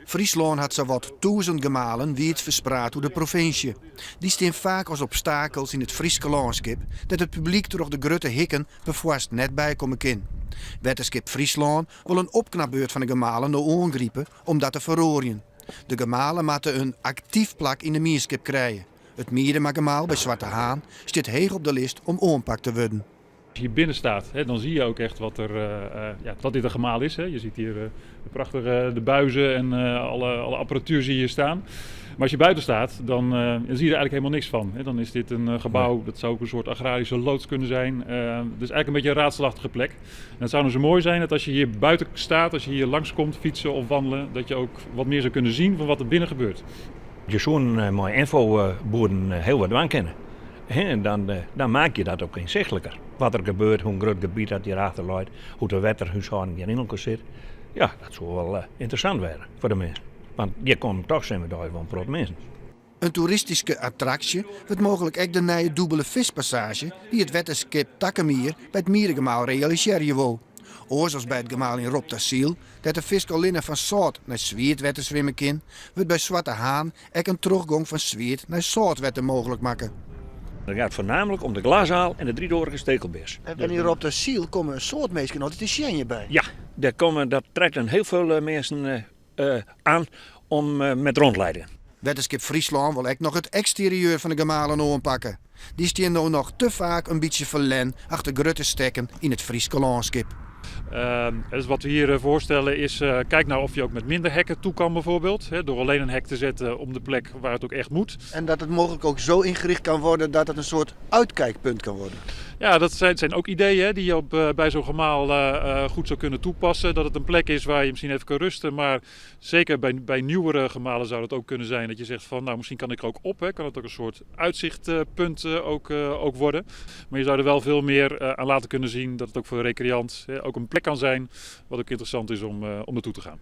Friesland had zowat 1000 gemalen wierd verspraat door de provincie. Die staan vaak als obstakels in het Frieske landschap dat het publiek door de grote hikken bevoorst net bij komen kan. Wetenschap Friesland wil een opknapbeurt van de gemalen door aangrijpen om dat te verrooien. De gemalen moeten een actief plak in de mierskip krijgen. Het Mierenma-gemaal bij Zwarte Haan staat hoog op de lijst om aanpakt te worden. Als je hier binnen staat, dan zie je ook echt wat dit een gemaal is. Hè. Je ziet hier de prachtige de buizen en alle apparatuur zie je staan. Maar als je buiten staat, dan zie je er eigenlijk helemaal niks van. Hè. Dan is dit een gebouw, dat zou ook een soort agrarische loods kunnen zijn. Dus eigenlijk een beetje een raadselachtige plek. En het zou nou zo mooi zijn dat als je hier buiten staat, als je hier langskomt fietsen of wandelen, dat je ook wat meer zou kunnen zien van wat er binnen gebeurt. Je zo'n mooie infoboeren heel wat aan kennen. En dan maak je dat ook inzichtelijker. Wat er gebeurt, hoe een groot gebied dat hierachter ligt, hoe de wetterhuishouding hierin elkaar zit. Ja, dat zou wel interessant worden voor de mensen. Want je komt toch zijn we daar van pro mensen. Een toeristische attractie wordt mogelijk ook de nieuwe dubbele vispassage die het wetenschap Takkemier bij het Mierengemaal realiseren wil. Zoals bij het gemaal in Roptasiel, dat de vis alleen van Soort naar Zwiert wetten zwemmen kan, wordt bij Zwarte Haan ook een teruggang van Zwiert naar Soort wetten mogelijk maken. Het gaat voornamelijk om de glashaal en de driedorige stekelbeers. En in Roptasiel komen een soort mensen altijd in Sjenje bij. Ja, dat trekt dan heel veel mensen aan om met rondleiden. Wetenschap Friesland wil ook nog het exterieur van de gemalen aanpakken. Die staan nou nog te vaak een beetje verlen achter grote stekken in het Frieske landschap. Dus wat we hier voorstellen is, kijk nou of je ook met minder hekken toe kan bijvoorbeeld. Hè, door alleen een hek te zetten om de plek waar het ook echt moet. En dat het mogelijk ook zo ingericht kan worden dat het een soort uitkijkpunt kan worden. Ja, dat zijn ook ideeën hè, die je bij zo'n gemaal goed zou kunnen toepassen. Dat het een plek is waar je misschien even kan rusten. Maar zeker bij nieuwere gemalen zou het ook kunnen zijn dat je zegt van nou misschien kan ik er ook op. Hè, kan het ook een soort uitzichtpunt ook worden. Maar je zou er wel veel meer aan laten kunnen zien dat het ook voor de recreant ook een plek kan zijn wat ook interessant is om naartoe te gaan.